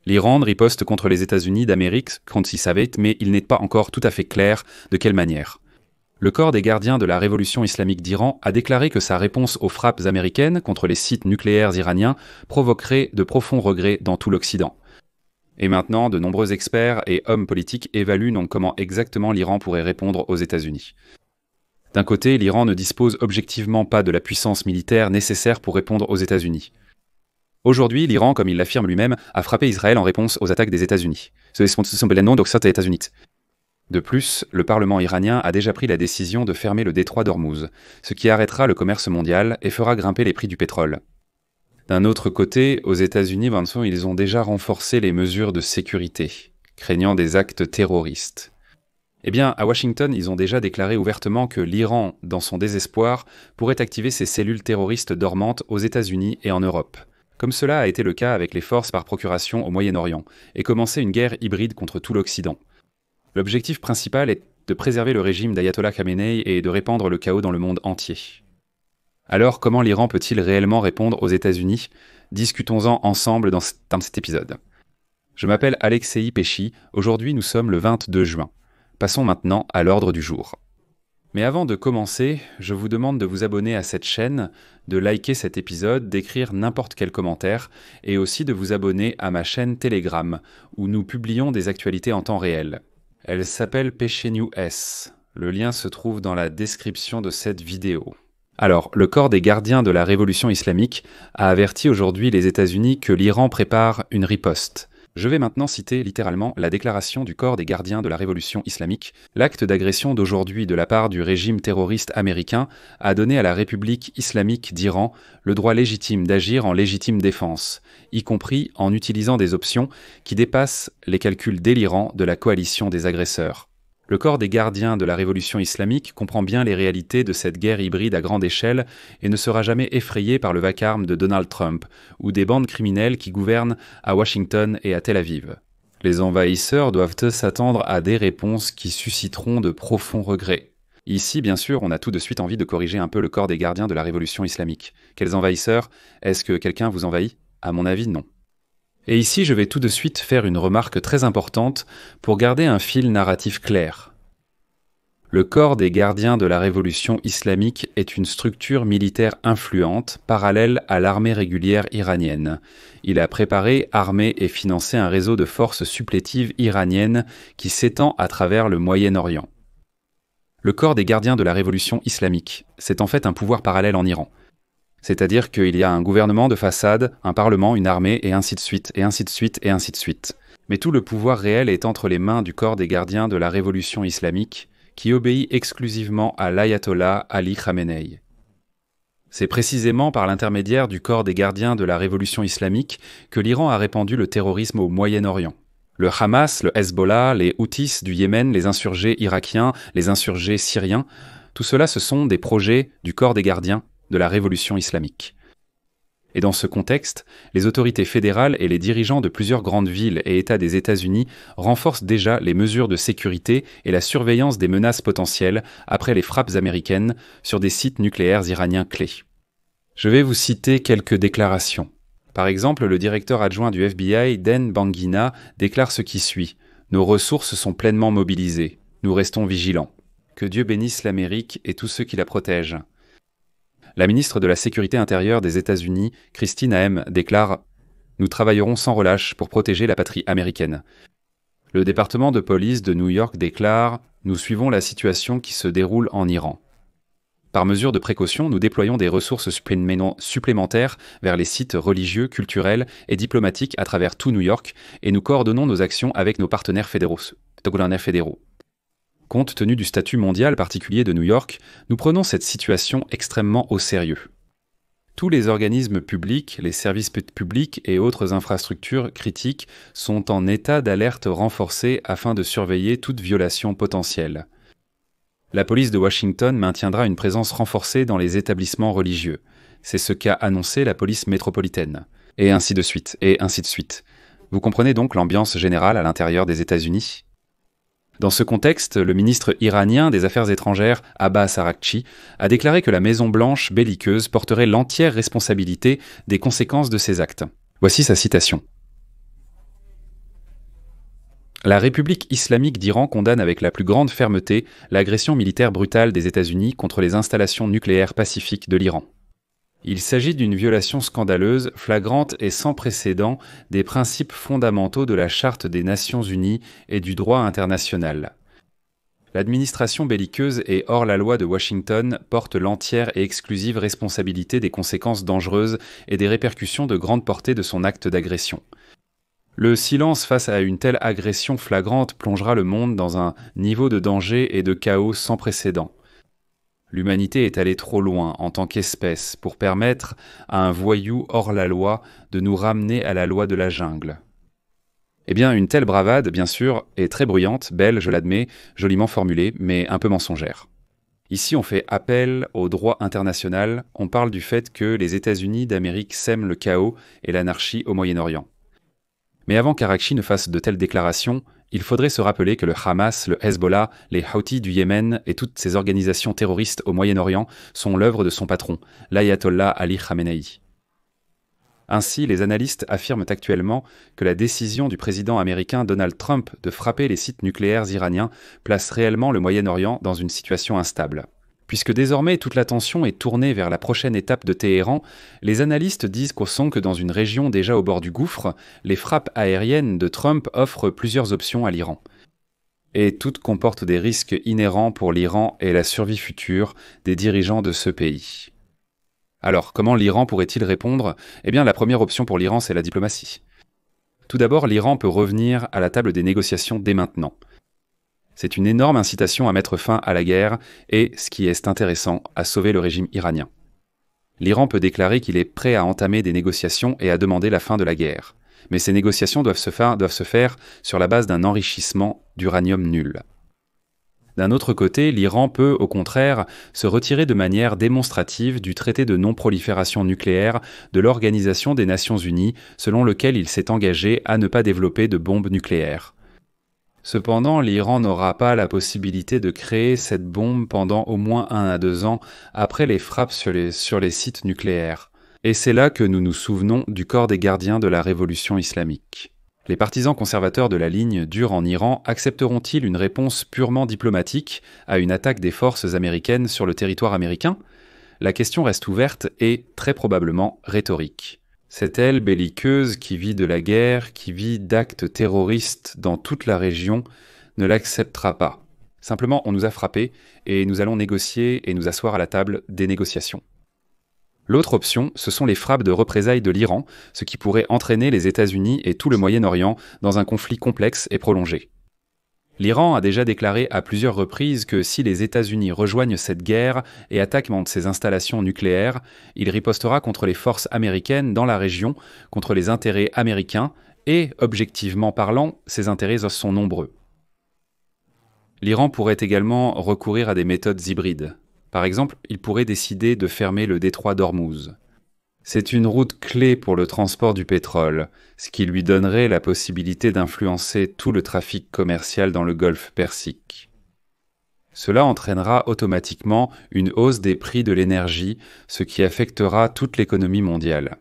L'Iran riposte contre les États-Unis d'Amérique quand il savait, mais il n'est pas encore tout à fait clair de quelle manière. Le corps des gardiens de la révolution islamique d'Iran a déclaré que sa réponse aux frappes américaines contre les sites nucléaires iraniens provoquerait de profonds regrets dans tout l'Occident. Et maintenant, de nombreux experts et hommes politiques évaluent donc comment exactement l'Iran pourrait répondre aux États-Unis. D'un côté, l'Iran ne dispose objectivement pas de la puissance militaire nécessaire pour répondre aux États-Unis. Aujourd'hui, l'Iran, comme il l'affirme lui-même, a frappé Israël en réponse aux attaques des États-Unis. De plus, le Parlement iranien a déjà pris la décision de fermer le détroit d'Ormuz, ce qui arrêtera le commerce mondial et fera grimper les prix du pétrole. D'un autre côté, aux États-Unis, ils ont déjà renforcé les mesures de sécurité, craignant des actes terroristes. Eh bien, à Washington, ils ont déjà déclaré ouvertement que l'Iran, dans son désespoir, pourrait activer ses cellules terroristes dormantes aux États-Unis et en Europe, comme cela a été le cas avec les forces par procuration au Moyen-Orient, et commencer une guerre hybride contre tout l'Occident. L'objectif principal est de préserver le régime d'Ayatollah Khamenei et de répandre le chaos dans le monde entier. Alors, comment l'Iran peut-il réellement répondre aux États-Unis ? Discutons-en ensemble dans cet épisode. Je m'appelle Alexei Pesci, aujourd'hui nous sommes le 22 juin. Passons maintenant à l'ordre du jour. Mais avant de commencer, je vous demande de vous abonner à cette chaîne, de liker cet épisode, d'écrire n'importe quel commentaire, et aussi de vous abonner à ma chaîne Telegram, où nous publions des actualités en temps réel. Elle s'appelle Pesci News S. Le lien se trouve dans la description de cette vidéo. Alors, le corps des gardiens de la révolution islamique a averti aujourd'hui les États-Unis que l'Iran prépare une riposte. Je vais maintenant citer littéralement la déclaration du corps des gardiens de la révolution islamique. L'acte d'agression d'aujourd'hui de la part du régime terroriste américain a donné à la République islamique d'Iran le droit légitime d'agir en légitime défense, y compris en utilisant des options qui dépassent les calculs délirants de la coalition des agresseurs. Le corps des gardiens de la révolution islamique comprend bien les réalités de cette guerre hybride à grande échelle et ne sera jamais effrayé par le vacarme de Donald Trump ou des bandes criminelles qui gouvernent à Washington et à Tel Aviv. Les envahisseurs doivent s'attendre à des réponses qui susciteront de profonds regrets. Ici, bien sûr, on a tout de suite envie de corriger un peu le corps des gardiens de la révolution islamique. Quels envahisseurs ? Est-ce que quelqu'un vous envahit ? À mon avis, non. Et ici, je vais tout de suite faire une remarque très importante pour garder un fil narratif clair. Le corps des gardiens de la révolution islamique est une structure militaire influente, parallèle à l'armée régulière iranienne. Il a préparé, armé et financé un réseau de forces supplétives iraniennes qui s'étend à travers le Moyen-Orient. Le corps des gardiens de la révolution islamique, c'est en fait un pouvoir parallèle en Iran. C'est-à-dire qu'il y a un gouvernement de façade, un parlement, une armée, et ainsi de suite, et ainsi de suite, et ainsi de suite. Mais tout le pouvoir réel est entre les mains du corps des gardiens de la révolution islamique, qui obéit exclusivement à l'ayatollah Ali Khamenei. C'est précisément par l'intermédiaire du corps des gardiens de la révolution islamique que l'Iran a répandu le terrorisme au Moyen-Orient. Le Hamas, le Hezbollah, les Houthis du Yémen, les insurgés irakiens, les insurgés syriens, tout cela ce sont des projets du corps des gardiens de la révolution islamique. Et dans ce contexte, les autorités fédérales et les dirigeants de plusieurs grandes villes et États des États-Unis renforcent déjà les mesures de sécurité et la surveillance des menaces potentielles après les frappes américaines sur des sites nucléaires iraniens clés. Je vais vous citer quelques déclarations. Par exemple, le directeur adjoint du FBI, Dan Bangina, déclare ce qui suit. « Nos ressources sont pleinement mobilisées. Nous restons vigilants. Que Dieu bénisse l'Amérique et tous ceux qui la protègent. » La ministre de la Sécurité intérieure des États-Unis, Christine Ahem, déclare « Nous travaillerons sans relâche pour protéger la patrie américaine. » Le département de police de New York déclare « Nous suivons la situation qui se déroule en Iran. » Par mesure de précaution, nous déployons des ressources supplémentaires vers les sites religieux, culturels et diplomatiques à travers tout New York et nous coordonnons nos actions avec nos partenaires fédéraux. Compte tenu du statut mondial particulier de New York, nous prenons cette situation extrêmement au sérieux. Tous les organismes publics, les services publics et autres infrastructures critiques sont en état d'alerte renforcée afin de surveiller toute violation potentielle. La police de Washington maintiendra une présence renforcée dans les établissements religieux. C'est ce qu'a annoncé la police métropolitaine. Et ainsi de suite, et ainsi de suite. Vous comprenez donc l'ambiance générale à l'intérieur des États-Unis ? Dans ce contexte, le ministre iranien des Affaires étrangères, Abbas Araghchi, a déclaré que la Maison-Blanche belliqueuse porterait l'entière responsabilité des conséquences de ces actes. Voici sa citation. La République islamique d'Iran condamne avec la plus grande fermeté l'agression militaire brutale des États-Unis contre les installations nucléaires pacifiques de l'Iran. Il s'agit d'une violation scandaleuse, flagrante et sans précédent des principes fondamentaux de la Charte des Nations Unies et du droit international. L'administration belliqueuse et hors-la-loi de Washington porte l'entière et exclusive responsabilité des conséquences dangereuses et des répercussions de grande portée de son acte d'agression. Le silence face à une telle agression flagrante plongera le monde dans un niveau de danger et de chaos sans précédent. L'humanité est allée trop loin en tant qu'espèce pour permettre à un voyou hors la loi de nous ramener à la loi de la jungle. Eh bien, une telle bravade, bien sûr, est très bruyante, belle, je l'admets, joliment formulée, mais un peu mensongère. Ici, on fait appel au droit international, on parle du fait que les États-Unis d'Amérique sèment le chaos et l'anarchie au Moyen-Orient. Mais avant qu'Araqchi ne fasse de telles déclarations, il faudrait se rappeler que le Hamas, le Hezbollah, les Houthis du Yémen et toutes ces organisations terroristes au Moyen-Orient sont l'œuvre de son patron, l'ayatollah Ali Khamenei. Ainsi, les analystes affirment actuellement que la décision du président américain Donald Trump de frapper les sites nucléaires iraniens place réellement le Moyen-Orient dans une situation instable. Puisque désormais toute l'attention est tournée vers la prochaine étape de Téhéran, les analystes disent qu'au son que dans une région déjà au bord du gouffre, les frappes aériennes de Trump offrent plusieurs options à l'Iran. Et toutes comportent des risques inhérents pour l'Iran et la survie future des dirigeants de ce pays. Alors, comment l'Iran pourrait-il répondre ? Eh bien, la première option pour l'Iran, c'est la diplomatie. Tout d'abord, l'Iran peut revenir à la table des négociations dès maintenant. C'est une énorme incitation à mettre fin à la guerre et, ce qui est intéressant, à sauver le régime iranien. L'Iran peut déclarer qu'il est prêt à entamer des négociations et à demander la fin de la guerre. Mais ces négociations doivent se faire sur la base d'un enrichissement d'uranium nul. D'un autre côté, l'Iran peut, au contraire, se retirer de manière démonstrative du traité de non-prolifération nucléaire de l'Organisation des Nations Unies, selon lequel il s'est engagé à ne pas développer de bombes nucléaires. Cependant, l'Iran n'aura pas la possibilité de créer cette bombe pendant au moins 1 à 2 ans après les frappes sur les sites nucléaires. Et c'est là que nous nous souvenons du corps des gardiens de la révolution islamique. Les partisans conservateurs de la ligne dure en Iran accepteront-ils une réponse purement diplomatique à une attaque des forces américaines sur le territoire américain ? La question reste ouverte et, très probablement, rhétorique. Cette aile belliqueuse qui vit de la guerre, qui vit d'actes terroristes dans toute la région, ne l'acceptera pas. Simplement, on nous a frappés et nous allons négocier et nous asseoir à la table des négociations. L'autre option, ce sont les frappes de représailles de l'Iran, ce qui pourrait entraîner les États-Unis et tout le Moyen-Orient dans un conflit complexe et prolongé. L'Iran a déjà déclaré à plusieurs reprises que si les États-Unis rejoignent cette guerre et attaquent ses installations nucléaires, il ripostera contre les forces américaines dans la région, contre les intérêts américains, et, objectivement parlant, ces intérêts sont nombreux. L'Iran pourrait également recourir à des méthodes hybrides. Par exemple, il pourrait décider de fermer le détroit d'Ormuz. C'est une route clé pour le transport du pétrole, ce qui lui donnerait la possibilité d'influencer tout le trafic commercial dans le golfe Persique. Cela entraînera automatiquement une hausse des prix de l'énergie, ce qui affectera toute l'économie mondiale.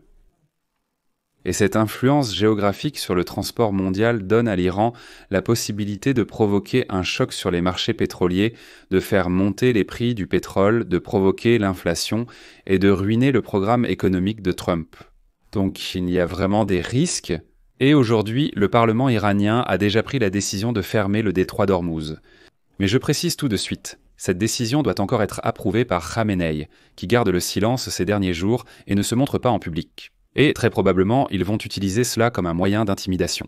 Et cette influence géographique sur le transport mondial donne à l'Iran la possibilité de provoquer un choc sur les marchés pétroliers, de faire monter les prix du pétrole, de provoquer l'inflation et de ruiner le programme économique de Trump. Donc il y a vraiment des risques. Et aujourd'hui, le Parlement iranien a déjà pris la décision de fermer le détroit d'Ormuz. Mais je précise tout de suite, cette décision doit encore être approuvée par Khamenei, qui garde le silence ces derniers jours et ne se montre pas en public. Et très probablement, ils vont utiliser cela comme un moyen d'intimidation.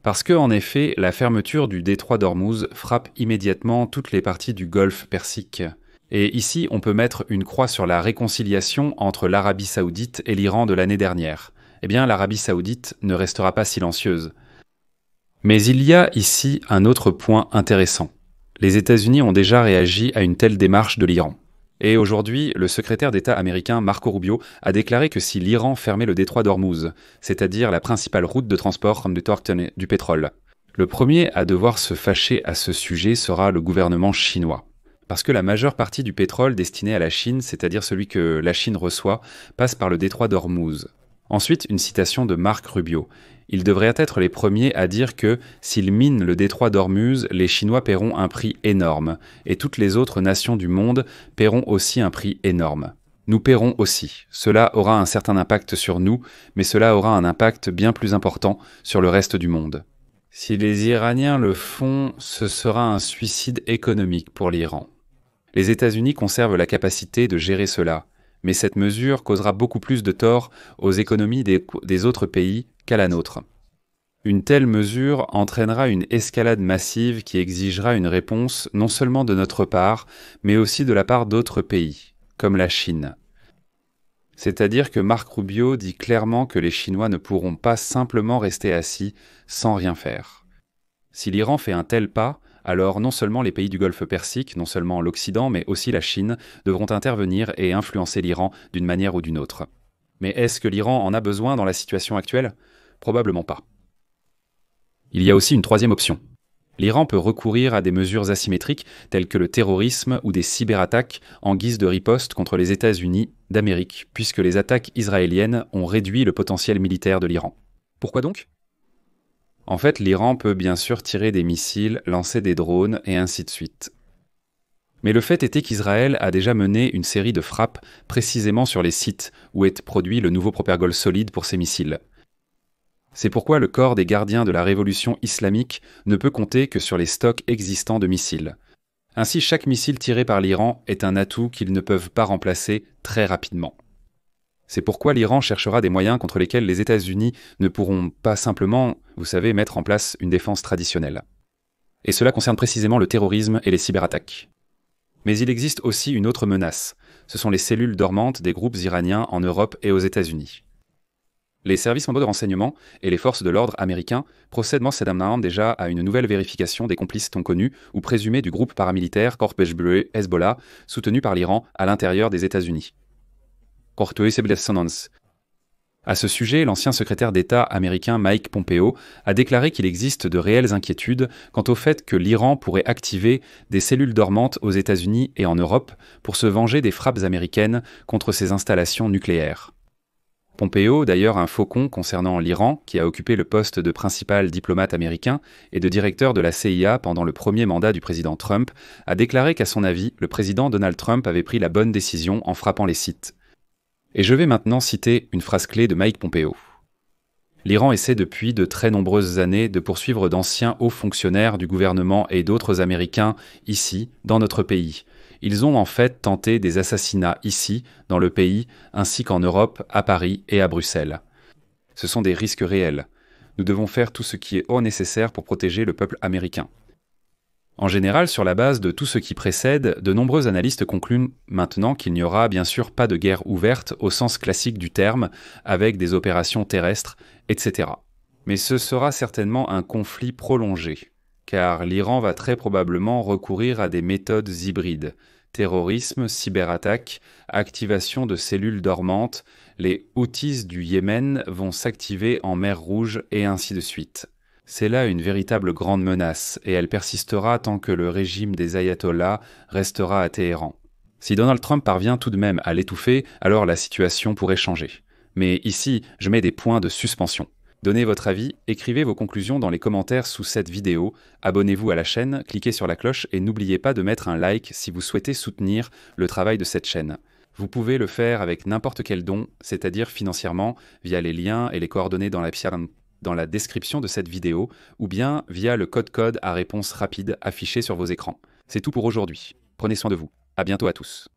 Parce que, en effet, la fermeture du détroit d'Ormuz frappe immédiatement toutes les parties du golfe Persique. Et ici, on peut mettre une croix sur la réconciliation entre l'Arabie Saoudite et l'Iran de l'année dernière. Eh bien, l'Arabie Saoudite ne restera pas silencieuse. Mais il y a ici un autre point intéressant. Les États-Unis ont déjà réagi à une telle démarche de l'Iran. Et aujourd'hui, le secrétaire d'État américain Marco Rubio a déclaré que si l'Iran fermait le détroit d'Ormuz, c'est-à-dire la principale route de transport du pétrole, le premier à devoir se fâcher à ce sujet sera le gouvernement chinois. Parce que la majeure partie du pétrole destiné à la Chine, c'est-à-dire celui que la Chine reçoit, passe par le détroit d'Ormuz. Ensuite, une citation de Marc Rubio. Ils devraient être les premiers à dire que, s'ils minent le détroit d'Ormuz, les Chinois paieront un prix énorme, et toutes les autres nations du monde paieront aussi un prix énorme. Nous paierons aussi. Cela aura un certain impact sur nous, mais cela aura un impact bien plus important sur le reste du monde. Si les Iraniens le font, ce sera un suicide économique pour l'Iran. Les États-Unis conservent la capacité de gérer cela, mais cette mesure causera beaucoup plus de tort aux économies des autres pays qu'à la nôtre. Une telle mesure entraînera une escalade massive qui exigera une réponse non seulement de notre part, mais aussi de la part d'autres pays, comme la Chine. C'est-à-dire que Marco Rubio dit clairement que les Chinois ne pourront pas simplement rester assis sans rien faire. Si l'Iran fait un tel pas, alors non seulement les pays du Golfe Persique, non seulement l'Occident, mais aussi la Chine, devront intervenir et influencer l'Iran d'une manière ou d'une autre. Mais est-ce que l'Iran en a besoin dans la situation actuelle ? Probablement pas. Il y a aussi une troisième option. L'Iran peut recourir à des mesures asymétriques telles que le terrorisme ou des cyberattaques en guise de riposte contre les États-Unis d'Amérique, puisque les attaques israéliennes ont réduit le potentiel militaire de l'Iran. Pourquoi donc ? En fait, l'Iran peut bien sûr tirer des missiles, lancer des drones et ainsi de suite. Mais le fait était qu'Israël a déjà mené une série de frappes précisément sur les sites où est produit le nouveau propergol solide pour ces missiles. C'est pourquoi le corps des gardiens de la révolution islamique ne peut compter que sur les stocks existants de missiles. Ainsi, chaque missile tiré par l'Iran est un atout qu'ils ne peuvent pas remplacer très rapidement. C'est pourquoi l'Iran cherchera des moyens contre lesquels les États-Unis ne pourront pas simplement, vous savez, mettre en place une défense traditionnelle. Et cela concerne précisément le terrorisme et les cyberattaques. Mais il existe aussi une autre menace. Ce sont les cellules dormantes des groupes iraniens en Europe et aux États-Unis. Les services mondiaux de renseignement et les forces de l'ordre américains procèdent précédemment déjà à une nouvelle vérification des complices non connus ou présumés du groupe paramilitaire Corp Hezbollah, soutenu par l'Iran à l'intérieur des États-Unis. À ce sujet, l'ancien secrétaire d'État américain Mike Pompeo a déclaré qu'il existe de réelles inquiétudes quant au fait que l'Iran pourrait activer des cellules dormantes aux États-Unis et en Europe pour se venger des frappes américaines contre ses installations nucléaires. Pompeo, d'ailleurs un faucon concernant l'Iran, qui a occupé le poste de principal diplomate américain et de directeur de la CIA pendant le premier mandat du président Trump, a déclaré qu'à son avis, le président Donald Trump avait pris la bonne décision en frappant les sites. Et je vais maintenant citer une phrase clé de Mike Pompeo. L'Iran essaie depuis de très nombreuses années de poursuivre d'anciens hauts fonctionnaires du gouvernement et d'autres Américains ici, dans notre pays. Ils ont en fait tenté des assassinats ici, dans le pays, ainsi qu'en Europe, à Paris et à Bruxelles. Ce sont des risques réels. Nous devons faire tout ce qui est nécessaire pour protéger le peuple américain. En général, sur la base de tout ce qui précède, de nombreux analystes concluent maintenant qu'il n'y aura bien sûr pas de guerre ouverte au sens classique du terme, avec des opérations terrestres, etc. Mais ce sera certainement un conflit prolongé, car l'Iran va très probablement recourir à des méthodes hybrides. Terrorisme, cyberattaque, activation de cellules dormantes, les Houthis du Yémen vont s'activer en mer Rouge et ainsi de suite. C'est là une véritable grande menace, et elle persistera tant que le régime des ayatollahs restera à Téhéran. Si Donald Trump parvient tout de même à l'étouffer, alors la situation pourrait changer. Mais ici, je mets des points de suspension. Donnez votre avis, écrivez vos conclusions dans les commentaires sous cette vidéo, abonnez-vous à la chaîne, cliquez sur la cloche et n'oubliez pas de mettre un like si vous souhaitez soutenir le travail de cette chaîne. Vous pouvez le faire avec n'importe quel don, c'est-à-dire financièrement, via les liens et les coordonnées dans la description de cette vidéo, ou bien via le code à réponse rapide affiché sur vos écrans. C'est tout pour aujourd'hui. Prenez soin de vous. À bientôt à tous.